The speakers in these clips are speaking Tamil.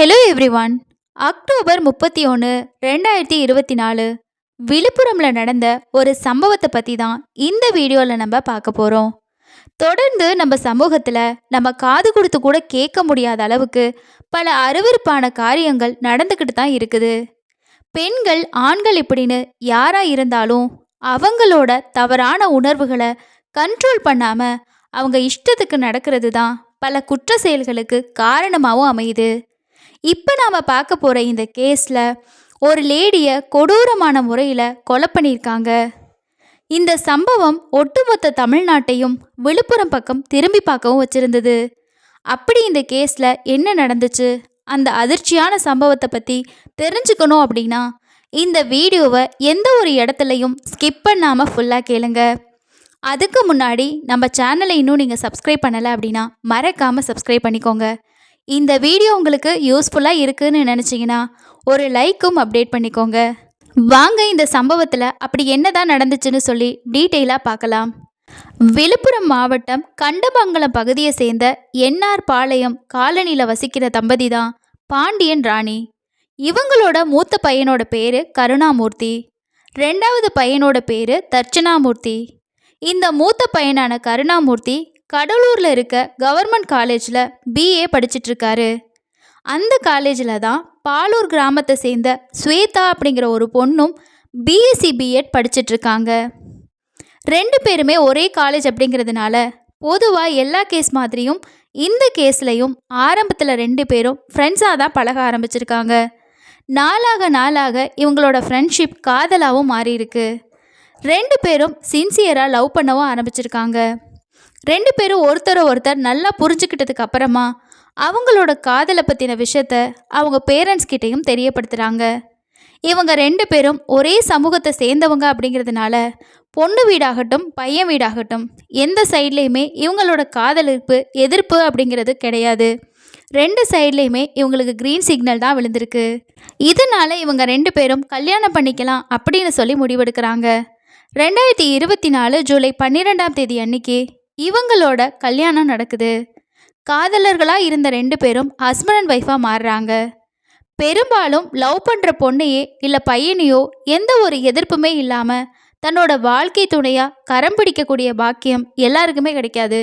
Hello everyone. அக்டோபர் 31 2024 விழுப்புரமில் நடந்த ஒரு சம்பவத்தை பற்றி தான் இந்த வீடியோவில் நம்ம பார்க்க போகிறோம். தொடர்ந்து நம்ம சமூகத்தில் நம்ம காது கொடுத்து கூட கேட்க முடியாத அளவுக்கு பல அருவருப்பான காரியங்கள் நடந்துக்கிட்டு தான் இருக்குது. பெண்கள் ஆண்கள் இப்படின்னு யாராக இருந்தாலும் அவங்களோட தவறான உணர்வுகளை கண்ட்ரோல் பண்ணாமல் அவங்க இஷ்டத்துக்கு நடக்கிறது தான் பல குற்ற செயல்களுக்கு காரணமாகவும் அமையுது. இப்போ நாம் பார்க்க போகிற இந்த கேஸில் ஒரு லேடியை கொடூரமான முறையில் கொலை பண்ணியிருக்காங்க. இந்த சம்பவம் ஒட்டுமொத்த தமிழ்நாட்டையும் விழுப்புரம் பக்கம் திரும்பி பார்க்கவும் வச்சுருந்தது. அப்படி இந்த கேஸில் என்ன நடந்துச்சு, அந்த அதிர்ச்சியான சம்பவத்தை பற்றி தெரிஞ்சுக்கணும் அப்படின்னா இந்த வீடியோவை எந்த ஒரு இடத்துலையும் ஸ்கிப் பண்ணாமல் ஃபுல்லாக கேளுங்க. அதுக்கு முன்னாடி நம்ம சேனலை இன்னும் நீங்கள் சப்ஸ்கிரைப் பண்ணலை அப்படின்னா மறக்காமல் சப்ஸ்கிரைப் பண்ணிக்கோங்க. இந்த வீடியோ உங்களுக்கு யூஸ்ஃபுல்லாக இருக்குதுன்னு நினச்சிங்கன்னா ஒரு லைக்கும் அப்டேட் பண்ணிக்கோங்க. வாங்க இந்த சம்பவத்தில் அப்படி என்னதான் நடந்துச்சுன்னு சொல்லி டீட்டெயிலாக பார்க்கலாம். விழுப்புரம் மாவட்டம் கண்டமங்கலம் பகுதியை சேர்ந்த என்ஆர் பாளையம் காலனியில் வசிக்கிற தம்பதி தான் பாண்டியன் ராணி. இவங்களோட மூத்த பையனோட பேர் கருணாமூர்த்தி, ரெண்டாவது பையனோட பேர் தர்ச்சனாமூர்த்தி. இந்த மூத்த பையனான கருணாமூர்த்தி கடலூரில் இருக்க கவர்மெண்ட் காலேஜில் பிஏ படிச்சிட்ருக்காரு. அந்த காலேஜில் தான் பாலூர் கிராமத்தை சேர்ந்த ஸ்வேதா அப்படிங்கிற ஒரு பொண்ணும் பிஎஸ்சி பிஎட் படிச்சிட்ருக்காங்க. ரெண்டு பேருமே ஒரே காலேஜ் அப்படிங்கிறதுனால பொதுவாக எல்லா கேஸ் மாதிரியும் இந்த கேஸ்லையும் ஆரம்பத்தில் ரெண்டு பேரும் ஃப்ரெண்ட்ஸாக தான் பழக ஆரம்பிச்சிருக்காங்க. நாளாக இவங்களோட ஃப்ரெண்ட்ஷிப் காதலாகவும் மாறியிருக்கு. ரெண்டு பேரும் சின்சியராக லவ் பண்ணவும் ஆரம்பிச்சிருக்காங்க. ரெண்டு பேரும் ஒருத்தர் நல்லா புரிஞ்சுக்கிட்டதுக்கு அப்புறமா அவங்களோட காதலை பற்றின விஷயத்த அவங்க பேரண்ட்ஸ் கிட்டேயும் தெரியப்படுத்துகிறாங்க. இவங்க ரெண்டு பேரும் ஒரே சமூகத்தை சேர்ந்தவங்க அப்படிங்கிறதுனால பொண்ணு வீடாகட்டும் பையன் வீடாகட்டும் எந்த சைட்லேயுமே இவங்களோட காதலிப்பு எதிர்ப்பு அப்படிங்கிறது கிடையாது. ரெண்டு சைட்லேயுமே இவங்களுக்கு க்ரீன் சிக்னல் தான் விழுந்திருக்கு. இதனால் இவங்க ரெண்டு பேரும் கல்யாணம் பண்ணிக்கலாம் அப்படின்னு சொல்லி முடிவெடுக்கிறாங்க. 2024 ஜூலை 12 அன்னைக்கு இவங்களோட கல்யாணம் நடக்குது. காதலர்களாக இருந்த ரெண்டு பேரும் ஹஸ்பண்ட் அண்ட் ஒய்ஃபாக மாறுறாங்க. பெரும்பாலும் லவ் பண்ணுற பொண்ணையே இல்லை பையனையோ எந்த ஒரு எதிர்ப்புமே இல்லாமல் தன்னோட வாழ்க்கை துணையாக கரம் பிடிக்கக்கூடிய பாக்கியம் எல்லாருக்குமே கிடைக்காது.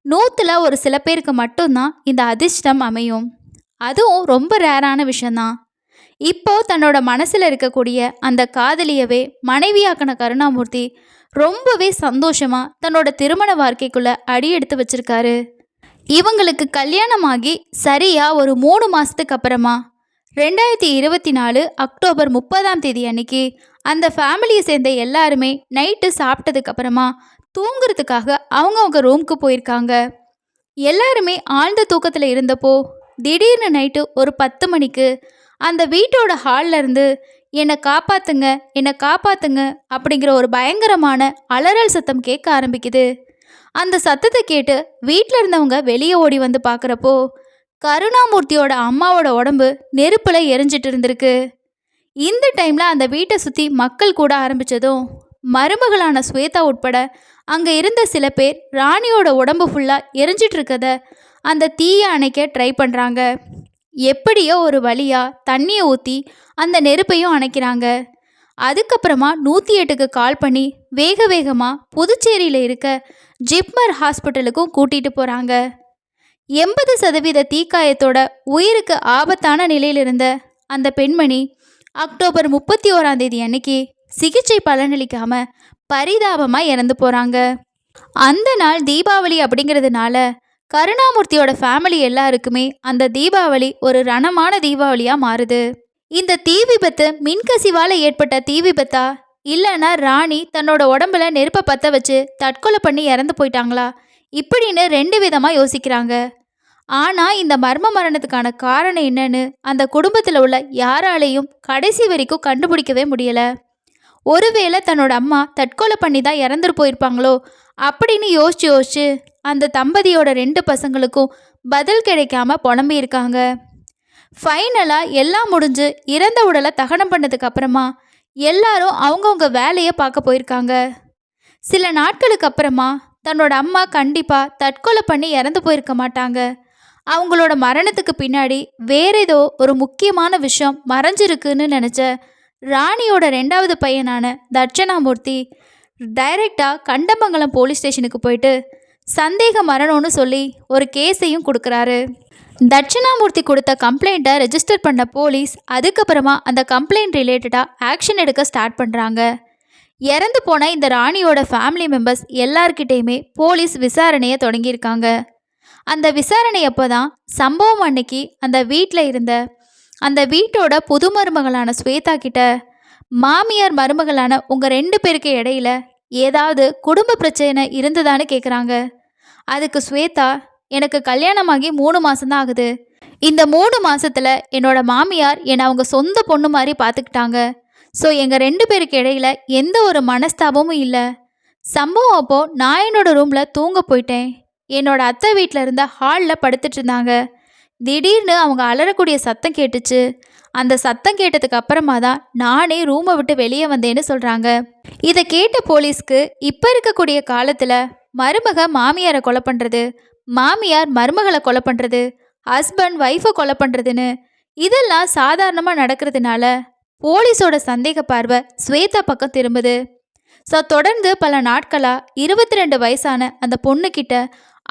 100ல் ஒரு சில பேருக்கு மட்டும்தான் இந்த அதிர்ஷ்டம் அமையும். அதுவும் ரொம்ப ரேரான விஷயந்தான். இப்போ தன்னோட மனசில் இருக்கக்கூடிய அந்த காதலியவே மனைவியாக்கின கருணாமூர்த்தி ரொம்பவே சந்தோஷமாக தன்னோட திருமண வாழ்க்கைக்குள்ளே அடி எடுத்து வச்சிருக்காரு. இவங்களுக்கு கல்யாணமாகி சரியாக ஒரு 3 மாதத்துக்கு அப்புறமா 2024 அக்டோபர் 30 அன்னைக்கு அந்த ஃபேமிலியை சேர்ந்த எல்லாருமே நைட்டு சாப்பிட்டதுக்கு அப்புறமா தூங்குறதுக்காக அவங்கவுங்க ரூமுக்கு போயிருக்காங்க. எல்லாருமே ஆழ்ந்த தூக்கத்தில் இருந்தப்போ திடீர்னு நைட்டு ஒரு 10 மணிக்கு அந்த வீட்டோட ஹாலில் இருந்து என்னை காப்பாத்துங்க அப்படிங்கிற ஒரு பயங்கரமான அலறல் சத்தம் கேட்க ஆரம்பிக்குது. அந்த சத்தத்தை கேட்டு வீட்டில் இருந்தவங்க வெளியே ஓடி வந்து பார்க்குறப்போ கருணாமூர்த்தியோட அம்மாவோட உடம்பு நெருப்பில் எரிஞ்சிட்டு இருந்திருக்கு. இந்த டைமில் அந்த வீட்டை சுற்றி மக்கள் கூட ஆரம்பித்ததும் மருமகளான ஸ்வேதா உட்பட அங்கே இருந்த சில பேர் ராணியோட உடம்பு ஃபுல்லாக எரிஞ்சிட்டு இருக்கத அந்த தீயை அணைக்க ட்ரை பண்ணுறாங்க. எப்படியோ ஒரு வழியாக தண்ணியை ஊற்றி அந்த நெருப்பையும் அணைக்கிறாங்க. அதுக்கப்புறமா 108க்கு கால் பண்ணி வேகமாக புதுச்சேரியில் இருக்க ஜிப்மர் ஹாஸ்பிட்டலுக்கும் கூட்டிகிட்டு போகிறாங்க. 80% தீக்காயத்தோட உயிருக்கு ஆபத்தான நிலையில் இருந்த அந்த பெண்மணி அக்டோபர் 31 அன்னைக்கு சிகிச்சை பலனளிக்காமல் பரிதாபமாக இறந்து போகிறாங்க. அந்த நாள் தீபாவளி அப்படிங்கிறதுனால கருணாமூர்த்தியோட ஃபேமிலி எல்லாருக்குமே அந்த தீபாவளி ஒரு ரணமான தீபாவளியாக மாறுது. இந்த தீ விபத்து மின்கசிவால் ஏற்பட்ட தீ விபத்தா இல்லைன்னா ராணி தன்னோட உடம்புல நெருப்பை பற்ற வச்சு தற்கொலை பண்ணி இறந்து போயிட்டாங்களா இப்படின்னு 2 விதமாக யோசிக்கிறாங்க. ஆனால் இந்த மர்ம மரணத்துக்கான காரணம் என்னன்னு அந்த குடும்பத்தில் உள்ள யாராலையும் கடைசி வரைக்கும் கண்டுபிடிக்கவே முடியலை. ஒருவேளை தன்னோட அம்மா தற்கொலை பண்ணி தான் இறந்துட்டு போயிருப்பாங்களோ அப்படின்னு யோசிச்சு அந்த தம்பதியோட 2 பசங்களுக்கும் பதில் கிடைக்காம புலம்பியிருக்காங்க. ஃபைனலாக எல்லாம் முடிஞ்சு இறந்த உடலை தகனம் பண்ணதுக்கு அப்புறமா எல்லாரும் அவங்கவுங்க வேலையை பார்க்க போயிருக்காங்க. சில நாட்களுக்கு அப்புறமா தன்னோட அம்மா கண்டிப்பாக தற்கொலை பண்ணி இறந்து போயிருக்க மாட்டாங்க, அவங்களோட மரணத்துக்கு பின்னாடி வேற ஏதோ ஒரு முக்கியமான விஷயம் மறைஞ்சிருக்குன்னு நினச்ச ராணியோட ரெண்டாவது பையனான தட்சணாமூர்த்தி டைரெக்டாக கண்டமங்கலம் போலீஸ் ஸ்டேஷனுக்கு போயிட்டு சந்தேக மரணம்னு சொல்லி ஒரு கேஸையும் கொடுக்குறாரு. தட்சிணாமூர்த்தி கொடுத்த கம்ப்ளைண்ட்டை ரெஜிஸ்டர் பண்ண போலீஸ் அதுக்கப்புறமா அந்த கம்ப்ளைண்ட் ரிலேட்டடாக ஆக்ஷன் எடுக்க ஸ்டார்ட் பண்ணுறாங்க. இறந்து போன இந்த ராணியோட ஃபேமிலி மெம்பர்ஸ் எல்லார்கிட்டேயுமே போலீஸ் விசாரணையை தொடங்கியிருக்காங்க. அந்த விசாரணை அப்போ தான் சம்பவம் அன்னைக்கு அந்த வீட்டில் இருந்த அந்த வீட்டோட புது மருமகளான ஸ்வேதா கிட்ட மாமியார் மருமகளான உங்கள் 2 பேருக்கு இடையில ஏதாவது குடும்ப பிரச்சனை இருந்ததான்னு கேட்குறாங்க. அதுக்கு ஸ்வேதா, எனக்கு கல்யாணமாகி 3 மாதம்தான் ஆகுது. இந்த 3 மாதத்தில் என்னோட மாமியார் என்னை அவங்க சொந்த பொண்ணு மாதிரி பார்த்துக்கிட்டாங்க. ஸோ எங்கள் 2 பேருக்கு இடையில எந்த ஒரு மனஸ்தாபமும் இல்லை. சம்பவம் அப்போது நான் என்னோட ரூமில் தூங்க போயிட்டேன். என்னோட அத்தை வீட்டில் இருந்த ஹாலில் படுத்துட்டு இருந்தாங்க. திடீர்னு அவங்க அலறக்கூடிய சத்தம் கேட்டுச்சு. அந்த சத்தம் கேட்டதுக்கு அப்புறமா தான் நானே ரூமை விட்டு வெளியே வந்தேன்னு சொல்கிறாங்க. இதை கேட்ட போலீஸ்க்கு இப்போ இருக்கக்கூடிய காலத்தில் மருமக மாமியாரை கொலை பண்ணுறது, மாமியார் மருமகளை கொலை பண்ணுறது, ஹஸ்பண்ட் ஒய்ஃபை கொலை பண்ணுறதுன்னு இதெல்லாம் சாதாரணமாக நடக்கிறதுனால போலீஸோட சந்தேக பார்வை ஸ்வேதா பக்கம் திரும்புது. ஸோ தொடர்ந்து பல நாட்களாக 22 வயசான அந்த பொண்ணுக்கிட்ட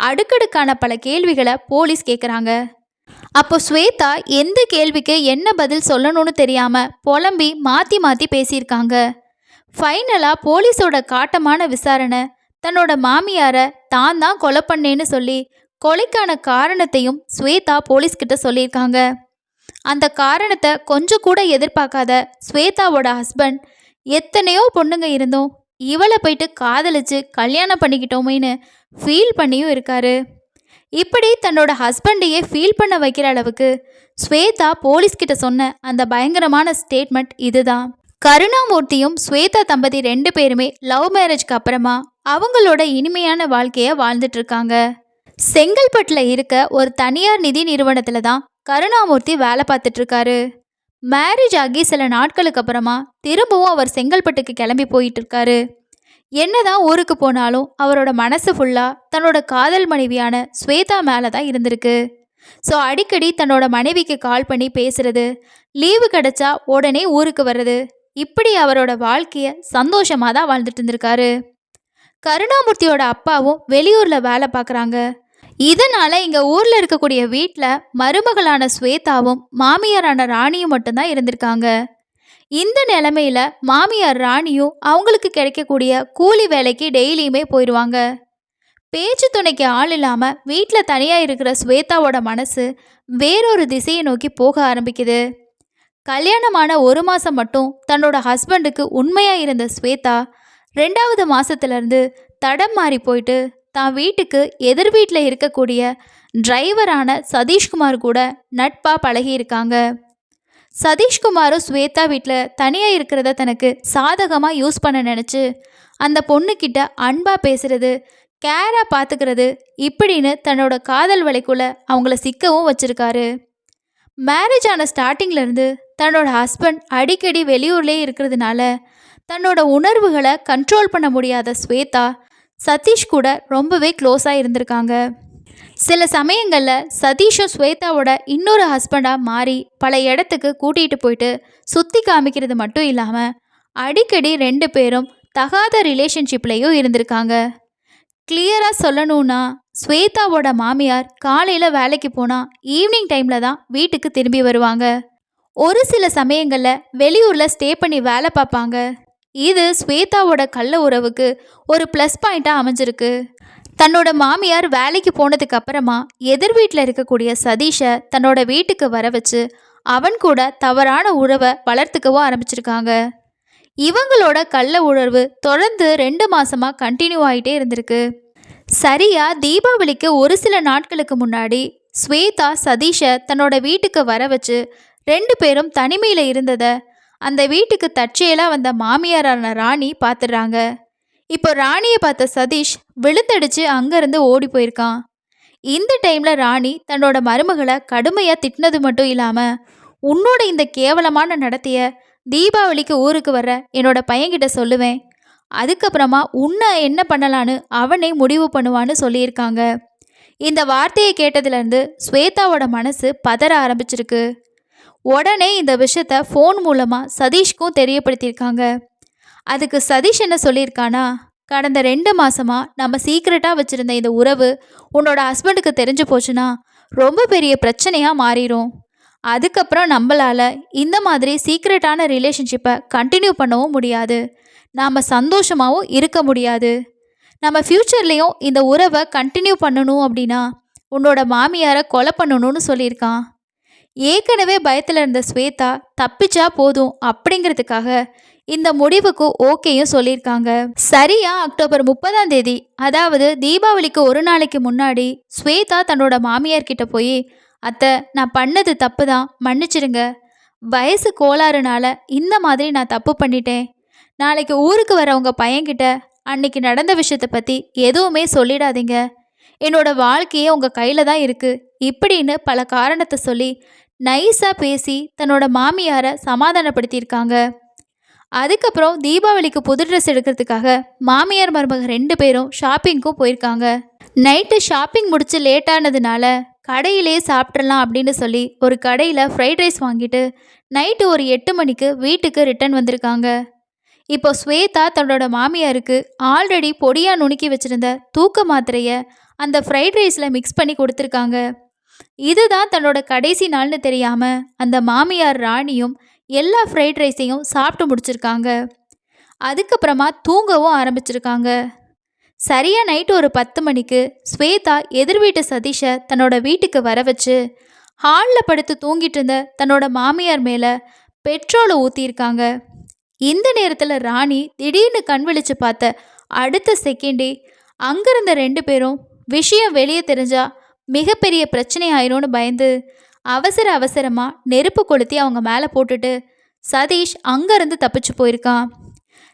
அடுக்கடுக்கான பல கேள்விகளை போலீஸ் கேட்குறாங்க. அப்போ ஸ்வேதா எந்த கேள்விக்கு என்ன பதில் சொல்லணும்னு தெரியாமல் புலம்பி மாற்றி மாற்றி பேசியிருக்காங்க. ஃபைனலாக போலீஸோட காட்டமான விசாரணை தன்னோட மாமியாரை தான் தான் கொலை பண்ணேன்னு சொல்லி கொலைக்கான காரணத்தையும் ஸ்வேதா போலீஸ்கிட்ட சொல்லியிருக்காங்க. அந்த காரணத்தை கொஞ்சம் கூட எதிர்பார்க்காத ஸ்வேதாவோட ஹஸ்பண்ட் எத்தனையோ பொண்ணுங்க இருந்தோம் இவளை போயிட்டு காதலிச்சு கல்யாணம் பண்ணிக்கிட்டோமேன்னு ஃபீல் பண்ணியும் இருக்காரு. இப்படி தன்னோட ஹஸ்பண்டையே ஃபீல் பண்ண வைக்கிற அளவுக்கு ஸ்வேதா போலீஸ்கிட்ட சொன்ன அந்த பயங்கரமான ஸ்டேட்மெண்ட் இதுதான். கருணாமூர்த்தியும் ஸ்வேதா தம்பதி 2 பேருமே லவ் மேரேஜ்க்கு அப்புறமா அவங்களோட இனிமையான வாழ்க்கையை வாழ்ந்துட்டு இருக்காங்க. செங்கல்பட்டில் இருக்க ஒரு தனியார் நிதி நிறுவனத்தில் தான் கருணாமூர்த்தி வேலை பார்த்துட்டு இருக்காரு. மேரேஜ் ஆகி சில நாட்களுக்கு அப்புறமா திரும்பவும் அவர் செங்கல்பட்டுக்கு கிளம்பி போயிட்டு இருக்காரு. என்னதான் ஊருக்கு போனாலும் அவரோட மனசு ஃபுல்லாக தன்னோட காதல் மனைவியான ஸ்வேதா மேலே தான் இருந்திருக்கு. ஸோ அடிக்கடி தன்னோட மனைவிக்கு கால் பண்ணி பேசுறது, லீவு கிடைச்சா உடனே ஊருக்கு வர்றது, இப்படி அவரோட வாழ்க்கையை சந்தோஷமாக தான் வாழ்ந்துட்டு இருந்திருக்காரு. கருணாமூர்த்தியோட அப்பாவும் வெளியூரில் வேலை பார்க்குறாங்க. இதனால் இங்கே ஊரில் இருக்கக்கூடிய வீட்டில் மருமகளான ஸ்வேதாவும் மாமியாரான ராணியும் மட்டும்தான் இருந்திருக்காங்க. இந்த நிலைமையில் மாமியார் ராணியும் அவங்களுக்கு கிடைக்கக்கூடிய கூலி வேலைக்கு டெய்லியுமே போயிடுவாங்க. பேச்சு துணைக்கு ஆள் இல்லாமல் வீட்டில் தனியாக இருக்கிற ஸ்வேதாவோட மனசு வேறொரு திசையை நோக்கி போக ஆரம்பிக்குது. கல்யாணமான 1 மாதம் மட்டும் தன்னோட ஹஸ்பண்டுக்கு உண்மையாக இருந்த ஸ்வேதா 2வது மாதத்துலேருந்து தடம் மாறி போயிட்டு தான் வீட்டுக்கு எதிர் வீட்டில் இருக்கக்கூடிய டிரைவரான சதீஷ்குமார் கூட நட்பாக பழகியிருக்காங்க. சதீஷ்குமாரும் ஸ்வேதா வீட்டில் தனியாக இருக்கிறத தனக்கு சாதகமாக யூஸ் பண்ண நினச்சி அந்த பொண்ணுக்கிட்ட அன்பாக பேசுகிறது, கேராக பார்த்துக்கிறது, இப்படின்னு தன்னோட காதல் வலைக்குள்ளே அவங்கள சிக்கவும் வச்சுருக்காரு. மேரேஜ் ஆன ஸ்டார்டிங்லேருந்து தன்னோட ஹஸ்பண்ட் அடிக்கடி வெளியூர்லேயே இருக்கிறதுனால தன்னோட உணர்வுகளை கண்ட்ரோல் பண்ண முடியாத ஸ்வேதா சதீஷ் கூட ரொம்பவே க்ளோஸாக இருந்திருக்காங்க. சில சமயங்களில் சதீஷும் ஸ்வேதாவோட இன்னொரு ஹஸ்பண்டாக மாறி பல இடத்துக்கு கூட்டிகிட்டு போயிட்டு சுற்றி காமிக்கிறது மட்டும் இல்லாமல் அடிக்கடி 2 பேரும் தகாத ரிலேஷன்ஷிப்லேயும் இருந்திருக்காங்க. கிளியராக சொல்லணுன்னா ஸ்வேதாவோட மாமியார் காலையில் வேலைக்கு போனால் ஈவினிங் டைமில் தான் வீட்டுக்கு திரும்பி வருவாங்க. ஒரு சில சமயங்களில் வெளியூரில் ஸ்டே பண்ணி வேலை பார்ப்பாங்க. இது ஸ்வேதாவோட கள்ள உறவுக்கு ஒரு ப்ளஸ் பாயிண்ட்டாக அமைஞ்சிருக்கு. தன்னோட மாமியார் வேலைக்கு போனதுக்கு அப்புறமா எதிர் வீட்டில் இருக்கக்கூடிய சதீஷை தன்னோட வீட்டுக்கு வர வச்சு அவன் கூட தவறான உறவை வளர்த்துக்கவும் ஆரம்பிச்சிருக்காங்க. இவங்களோட கள்ள உணர்வு தொடர்ந்து 2 மாதமாக கண்டினியூ ஆகிட்டே இருந்திருக்கு. சரியாக தீபாவளிக்கு ஒரு சில நாட்களுக்கு முன்னாடி ஸ்வேதா சதீஷை தன்னோட வீட்டுக்கு வர வச்சு 2 பேரும் தனிமையில் இருந்ததை அந்த வீட்டுக்கு தற்செயலாக வந்த மாமியாரான ராணி பார்த்துடுறாங்க. இப்போ ராணியை பார்த்த சதீஷ் விழுந்தடிச்சு அங்கேருந்து ஓடி போயிருக்கான். இந்த டைமில் ராணி தன்னோட மருமகளை கடுமையாக திட்டினது மட்டும் இல்லாமல், உன்னோட இந்த கேவலமான நடத்தைய தீபாவளிக்கு ஊருக்கு வர்ற என்னோட பையன்கிட்ட சொல்லுவேன், அதுக்கப்புறமா உன்னை என்ன பண்ணலான்னு அவனே முடிவு பண்ணுவான்னு சொல்லியிருக்காங்க. இந்த வார்த்தையை கேட்டதுலேருந்து ஸ்வேதாவோட மனசு பதற ஆரம்பிச்சிருக்கு. உடனே இந்த விஷயத்த ஃபோன் மூலமாக சதீஷ்க்கும் தெரியப்படுத்தியிருக்காங்க. அதுக்கு சதீஷ் என்ன சொல்லியிருக்கானா, கடந்த 2 மாசமா நம்ம சீக்ரெட்டாக வச்சுருந்த இந்த உறவு உன்னோட ஹஸ்பண்டுக்கு தெரிஞ்சு போச்சுன்னா ரொம்ப பெரிய பிரச்சனையாக மாறிடும். அதுக்கப்புறம் நம்மளால் இந்த மாதிரி சீக்ரெட்டான ரிலேஷன்ஷிப்பை கண்டினியூ பண்ணவும் முடியாது. நாம் சந்தோஷமாகவும் இருக்க முடியாது. நம்ம ஃப்யூச்சர்லேயும் இந்த உறவை கண்டினியூ பண்ணணும் அப்படின்னா உன்னோட மாமியாரை கொலை பண்ணணும்னு சொல்லியிருக்கான். ஏற்கனவே பயத்தில் இருந்த ஸ்வேதா தப்பிச்சா போதும் அப்படிங்கிறதுக்காக இந்த முடிவுக்கு ஓகேயும் சொல்லியிருக்காங்க. சரியா அக்டோபர் 30ஆம் தேதி, அதாவது தீபாவளிக்கு ஒரு நாளைக்கு முன்னாடி ஸ்வேதா தன்னோட மாமியார்கிட்ட போய், அத்தை, நான் பண்ணது தப்பு தான், மன்னிச்சிடுங்க. வயசு கோளாறுனால இந்த மாதிரி நான் தப்பு பண்ணிட்டேன். நாளைக்கு ஊருக்கு வர உங்கள் பையன்கிட்ட அன்னைக்கு நடந்த விஷயத்தை பற்றி எதுவுமே சொல்லிடாதீங்க. என்னோட வாழ்க்கையே உங்கள் கையில் தான் இருக்குது இப்படின்னு பல காரணத்தை சொல்லி நைஸாக பேசி தன்னோட மாமியாரை சமாதானப்படுத்தியிருக்காங்க. அதுக்கப்புறம் தீபாவளிக்கு புது ட்ரெஸ் எடுக்கிறதுக்காக மாமியார் மருமக 2 பேரும் ஷாப்பிங்க்கும் போயிருக்காங்க. நைட்டு ஷாப்பிங் முடிச்சு லேட்டானதுனால கடையிலே சாப்பிட்றலாம் அப்படின்னு சொல்லி ஒரு கடையில் ஃப்ரைட் ரைஸ் வாங்கிட்டு நைட்டு ஒரு 8 மணிக்கு வீட்டுக்கு ரிட்டர்ன் வந்திருக்காங்க. இப்போ ஸ்வேதா தன்னோட மாமியாருக்கு ஆல்ரெடி பொடியாக நுணுக்கி வச்சுருந்த தூக்க மாத்திரையை அந்த ஃப்ரைட் ரைஸில் மிக்ஸ் பண்ணி கொடுத்துருக்காங்க. இதுதான் தன்னோட கடைசி நாள்னு தெரியாமல் அந்த மாமியார் ராணியும் எல்லா ஃப்ரைட் ரைஸையும் சாப்பிட்டு முடிச்சிருக்காங்க. அதுக்கப்புறமா தூங்கவும் ஆரம்பிச்சிருக்காங்க. சரியாக நைட்டு ஒரு 10 மணிக்கு ஸ்வேதா எதிர் வீட்டு சதீஷை தன்னோட வீட்டுக்கு வர வச்சு ஹாலில் படுத்து தூங்கிட்டு இருந்த தன்னோட மாமியார் மேலே பெட்ரோலை ஊற்றியிருக்காங்க. இந்த நேரத்தில் ராணி திடீர்னு கண் விழிச்சு பார்த்த அடுத்த செகண்டே அங்கிருந்த 2 பேரும் விஷயம் வெளியே தெரிஞ்சா மிகப்பெரிய பிரச்சனை ஆயிரும்னு பயந்து அவசரமாக நெருப்பு கொளுத்தி அவங்க மேலே போட்டுட்டு சதீஷ் அங்கேருந்து தப்பிச்சு போயிருக்கான்.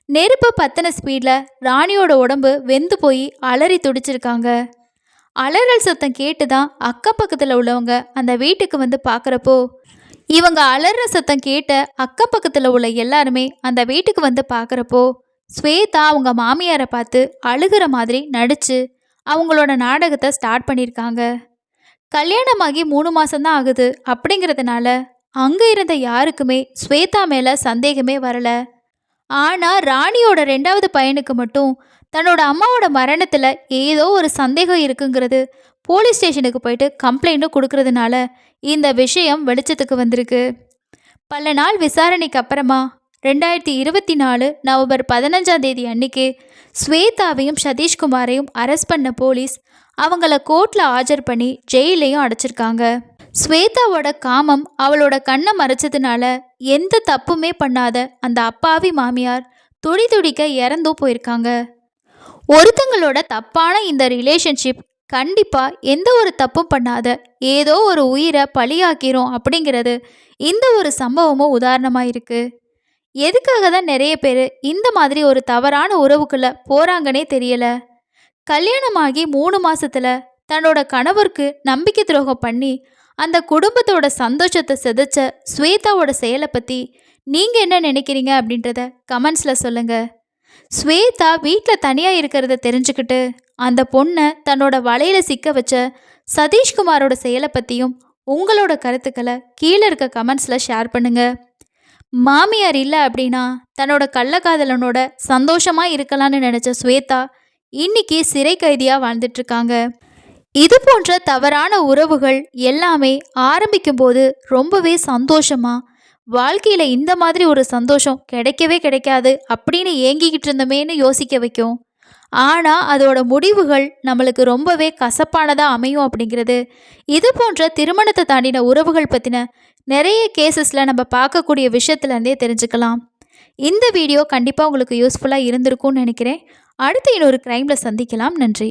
நெருப்பு பத்தின ஸ்பீடில் ராணியோட உடம்பு வெந்து போய் அலறி துடிச்சிருக்காங்க. அலறல் சத்தம் கேட்டு தான் அக்கம் பக்கத்தில் உள்ளவங்க அந்த வீட்டுக்கு வந்து பார்க்குறப்போ, இவங்க அலற சத்தம் கேட்ட அக்கம் பக்கத்தில் உள்ள எல்லாருமே அந்த வீட்டுக்கு வந்து பார்க்குறப்போ ஸ்வேதா அவங்க மாமியாரை பார்த்து அழுகிற மாதிரி நடித்து அவங்களோட நாடகத்தை ஸ்டார்ட் பண்ணியிருக்காங்க. கல்யாணமாகி 3 மாதம்தான் ஆகுது அப்படிங்கிறதுனால அங்கே இருந்த யாருக்குமே ஸ்வேதா மேலே சந்தேகமே வரல. ஆனால் ராணியோட 2வது பையனுக்கு மட்டும் தன்னோட அம்மாவோட மரணத்தில் ஏதோ ஒரு சந்தேகம் இருக்குங்கிறது போலீஸ் ஸ்டேஷனுக்கு போயிட்டு கம்ப்ளைண்ட்டும் கொடுக்கறதுனால இந்த விஷயம் வெளிச்சத்துக்கு வந்திருக்கு. பல நாள் விசாரணைக்கு அப்புறமா 2024 நவம்பர் 15ஆம் தேதி அன்னைக்கு ஸ்வேதாவையும் சதீஷ்குமாரையும் அரெஸ்ட் பண்ண போலீஸ் அவங்கள கோர்ட்டில் ஆஜர் பண்ணி ஜெயிலையும் அடைச்சிருக்காங்க. ஸ்வேதாவோட காமம் அவளோட கண்ணை மறைச்சதுனால எந்த தப்புமே பண்ணாத அந்த அப்பாவி மாமியார் துடிக்க இறந்தும் போயிருக்காங்க. ஒருத்தங்களோட தப்பான இந்த ரிலேஷன்ஷிப் கண்டிப்பாக எந்த ஒரு தப்பும் பண்ணாத ஏதோ ஒரு உயிரை பலியாக்கிறோம் அப்படிங்கிறது இந்த ஒரு சம்பவமும் உதாரணமாக இருக்குது. எதுக்காக தான் நிறைய பேர் இந்த மாதிரி ஒரு தவறான உறவுக்குள்ளே போகிறாங்கன்னே தெரியலை. கல்யாணமாகி 3 மாதத்தில் தன்னோட கணவருக்கு நம்பிக்கை துரோகம் பண்ணி அந்த குடும்பத்தோட சந்தோஷத்தை சிதைச்ச ஸ்வேதாவோட செயலை பற்றி நீங்கள் என்ன நினைக்கிறீங்க அப்படின்றத கமெண்ட்ஸில் சொல்லுங்கள். ஸ்வேதா வீட்டில் தனியாக இருக்கிறத தெரிஞ்சுக்கிட்டு அந்த பொண்ணை தன்னோட வலையில் சிக்க வச்ச சதீஷ்குமாரோட செயலை பற்றியும் உங்களோட கருத்துக்களை கீழே இருக்க கமெண்ட்ஸில் ஷேர் பண்ணுங்கள். மாமியார் இல்லை அப்படின்னா தன்னோட கள்ளக்காதலனோட சந்தோஷமாக இருக்கலான்னு நினச்ச ஸ்வேதா இன்னைக்கு சிறை கைதியாக வாழ்ந்துட்டுருக்காங்க. இது போன்ற தவறான உறவுகள் எல்லாமே ஆரம்பிக்கும் போது ரொம்பவே சந்தோஷமாக, வாழ்க்கையில் இந்த மாதிரி ஒரு சந்தோஷம் கிடைக்கவே கிடைக்காது அப்படின்னு ஏங்கிக்கிட்டு இருந்தோமேன்னு யோசிக்க வைக்கும். ஆனால் அதோட முடிவுகள் நம்மளுக்கு ரொம்பவே கசப்பானதாக அமையும் அப்படிங்கிறது இது போன்ற திருமணத்தை தாண்டின உறவுகள் பற்றின நிறைய கேசஸில் நம்ம பார்க்கக்கூடிய விஷயத்துலேருந்தே தெரிஞ்சுக்கலாம். இந்த வீடியோ கண்டிப்பாக உங்களுக்கு யூஸ்ஃபுல்லாக இருந்திருக்கும்னு நினைக்கிறேன். அடுத்து இன்னொரு க்ரைமில் சந்திக்கலாம். நன்றி.